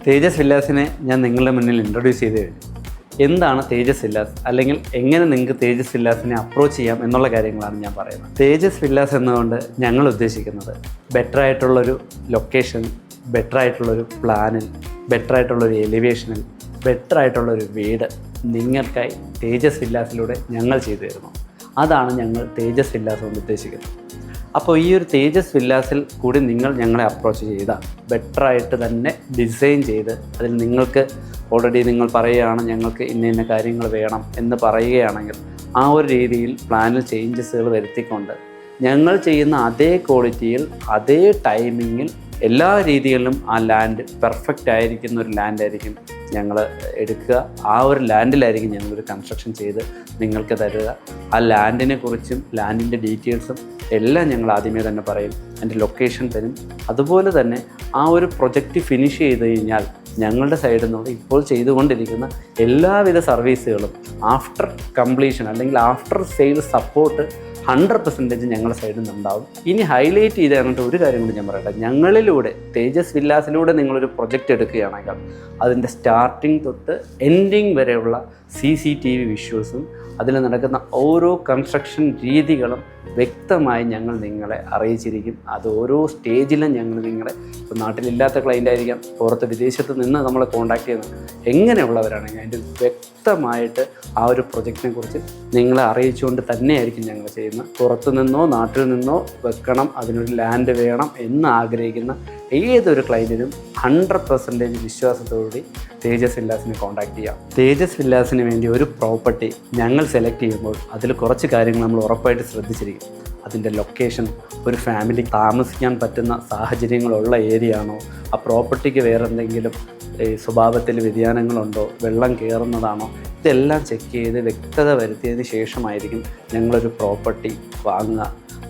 തേജസ് വില്ലാസിനെ ഞാൻ നിങ്ങളുടെ മുന്നിൽ ഇൻട്രൊഡ്യൂസ് ചെയ്ത് കഴിഞ്ഞു. എന്താണ് തേജസ് വില്ലാസ്, അല്ലെങ്കിൽ എങ്ങനെ നിങ്ങൾക്ക് തേജസ് വില്ലാസിനെ അപ്രോച്ച് ചെയ്യാം എന്നുള്ള കാര്യങ്ങളാണ് ഞാൻ പറയുന്നത്. തേജസ് വില്ലാസ് എന്നുകൊണ്ട് ഞങ്ങൾ ഉദ്ദേശിക്കുന്നത് ബെറ്റർ ആയിട്ടുള്ളൊരു ലൊക്കേഷൻ, ബെറ്റർ ആയിട്ടുള്ളൊരു പ്ലാനിൽ, ബെറ്റർ ആയിട്ടുള്ളൊരു എലിവേഷനിൽ, ബെറ്റർ ആയിട്ടുള്ളൊരു വീട് നിങ്ങൾക്കായി തേജസ് വില്ലാസിലൂടെ ഞങ്ങൾ ചെയ്തു തരുന്നു. അതാണ് ഞങ്ങൾ തേജസ് വില്ലാസ് കൊണ്ട് ഉദ്ദേശിക്കുന്നത്. അപ്പോൾ ഈ ഒരു തേജസ് വില്ലാസിൽ കൂടി നിങ്ങൾ ഞങ്ങളെ അപ്രോച്ച് ചെയ്താൽ ബെറ്ററായിട്ട് തന്നെ ഡിസൈൻ ചെയ്ത് അതിൽ നിങ്ങൾക്ക് ഓൾറെഡി നിങ്ങൾ പറയുകയാണ് ഞങ്ങൾക്ക് ഇന്ന കാര്യങ്ങൾ വേണം എന്ന് പറയുകയാണെങ്കിൽ ആ ഒരു രീതിയിൽ പ്ലാനിൽ ചേഞ്ചസുകൾ വരുത്തിക്കൊണ്ട് ഞങ്ങൾ ചെയ്യുന്ന അതേ ക്വാളിറ്റിയിൽ അതേ ടൈമിങ്ങിൽ എല്ലാ രീതികളിലും ആ ലാൻഡ് പെർഫെക്റ്റ് ആയിരിക്കുന്ന ഒരു ലാൻഡായിരിക്കും ഞങ്ങൾ എടുക്കുക. ആ ഒരു ലാൻഡിലായിരിക്കും ഞങ്ങളൊരു കൺസ്ട്രക്ഷൻ ചെയ്ത് നിങ്ങൾക്ക് തരിക. ആ ലാൻഡിനെ കുറിച്ചും ലാൻഡിൻ്റെ ഡീറ്റെയിൽസും എല്ലാം ഞങ്ങൾ ആദ്യമേ തന്നെ പറയും, അതിൻ്റെ ലൊക്കേഷൻ തരും. അതുപോലെ തന്നെ ആ ഒരു പ്രൊജക്റ്റ് ഫിനിഷ് ചെയ്ത് കഴിഞ്ഞാൽ ഞങ്ങളുടെ സൈഡിൽ നിന്നുള്ള ഇപ്പോൾ ചെയ്തുകൊണ്ടിരിക്കുന്ന എല്ലാവിധ സർവീസുകളും ആഫ്റ്റർ കംപ്ലീഷൻ അല്ലെങ്കിൽ ആഫ്റ്റർ സെയിൽ സപ്പോർട്ട് 100% ഞങ്ങളുടെ സൈഡിൽ നിന്നുണ്ടാവും. ഇനി ഹൈലൈറ്റ് ചെയ്ത് പറഞ്ഞിട്ട് ഒരു കാര്യം കൂടി ഞാൻ പറയട്ടെ, ഞങ്ങളിലൂടെ തേജസ് വില്ലാസിലൂടെ നിങ്ങളൊരു പ്രൊജക്റ്റ് എടുക്കുകയാണെങ്കിൽ അതിൻ്റെ സ്റ്റാർട്ടിങ് തൊട്ട് എൻഡിങ് വരെയുള്ള CCTV വിഷ്വൽസും അതിൽ നടക്കുന്ന ഓരോ കൺസ്ട്രക്ഷൻ രീതികളും വ്യക്തമായി ഞങ്ങൾ നിങ്ങളെ അറിയിച്ചിരിക്കും. അത് ഓരോ സ്റ്റേജിലും ഞങ്ങൾ നിങ്ങളെ, ഇപ്പോൾ നാട്ടിലില്ലാത്ത ക്ലൈൻ്റ് ആയിരിക്കാം, പുറത്ത് വിദേശത്ത് നിന്ന് നമ്മളെ കോൺടാക്ട് ചെയ്യുന്നത് എങ്ങനെയുള്ളവരാണെങ്കിൽ അതിൻ്റെ വ്യക്തമായിട്ട് ആ ഒരു പ്രൊജക്റ്റിനെ കുറിച്ച് നിങ്ങളെ അറിയിച്ചുകൊണ്ട് തന്നെയായിരിക്കും ഞങ്ങൾ ചെയ്യുന്നത്. പുറത്തു നിന്നോ നാട്ടിൽ നിന്നോ വെക്കണം, അതിനൊരു ലാൻഡ് വേണം എന്ന് ആഗ്രഹിക്കുന്ന ഏതൊരു ക്ലൈൻറ്റിനും 100% വിശ്വാസത്തോടുകൂടി തേജസ് വില്ലാസിനെ കോൺടാക്ട് ചെയ്യാം. തേജസ് വില്ലാസിന് വേണ്ടി ഒരു പ്രോപ്പർട്ടി ഞങ്ങൾ സെലക്ട് ചെയ്യുമ്പോൾ അതിൽ കുറച്ച് കാര്യങ്ങൾ നമ്മൾ ഉറപ്പായിട്ട് ശ്രദ്ധിച്ചിരിക്കും. അതിൻ്റെ ലൊക്കേഷൻ, ഒരു ഫാമിലി താമസിക്കാൻ പറ്റുന്ന സാഹചര്യങ്ങളുള്ള ഏരിയ ആണോ, ആ പ്രോപ്പർട്ടിക്ക് വേറെ എന്തെങ്കിലും സ്വഭാവത്തിൽ വ്യതിയാനങ്ങളുണ്ടോ, വെള്ളം കയറുന്നതാണോ, ഇതെല്ലാം ചെക്ക് ചെയ്ത് വ്യക്തത വരുത്തിയതിന് ശേഷമായിരിക്കും ഞങ്ങളൊരു പ്രോപ്പർട്ടി വാങ്ങുക.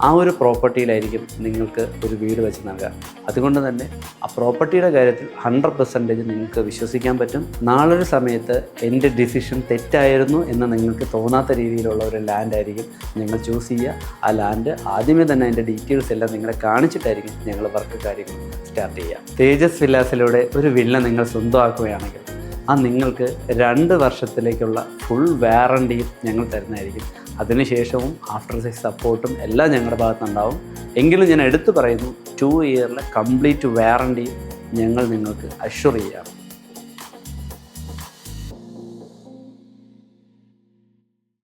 ആ ഒരു പ്രോപ്പർട്ടിയിലായിരിക്കും നിങ്ങൾക്ക് ഒരു വീട് വെച്ച് നൽകുക. അതുകൊണ്ട് തന്നെ ആ പ്രോപ്പർട്ടിയുടെ കാര്യത്തിൽ 100% നിങ്ങൾക്ക് വിശ്വസിക്കാൻ പറ്റും. നാളൊരു സമയത്ത് എൻ്റെ ഡിസിഷൻ തെറ്റായിരുന്നു എന്ന് നിങ്ങൾക്ക് തോന്നാത്ത രീതിയിലുള്ള ഒരു ലാൻഡായിരിക്കും ഞങ്ങൾ ചൂസ് ചെയ്യുക. ആ ലാൻഡ് ആദ്യമേ തന്നെ അതിൻ്റെ ഡീറ്റെയിൽസ് എല്ലാം നിങ്ങളെ കാണിച്ചിട്ടായിരിക്കും ഞങ്ങൾ വർക്ക് കാര്യങ്ങൾ സ്റ്റാർട്ട് ചെയ്യുക. തേജസ് വില്ലാസിലൂടെ ഒരു വില്ല നിങ്ങൾ സ്വന്തമാക്കുകയാണെങ്കിൽ ആ നിങ്ങൾക്ക് 2 വർഷത്തിലേക്കുള്ള ഫുൾ വാറണ്ടിയും ഞങ്ങൾ തരുന്നതായിരിക്കും. അതിനുശേഷവും ആഫ്റ്റർ സെയിൽ സപ്പോർട്ടും എല്ലാം ഞങ്ങളുടെ ഭാഗത്തുനിന്നുണ്ടാവും. എങ്കിലും ഞാൻ എടുത്തു പറയുന്നു, 2 ഇയറിലെ കംപ്ലീറ്റ് വാറണ്ടി ഞങ്ങൾ നിങ്ങൾക്ക് അഷ്വർ ചെയ്യാം.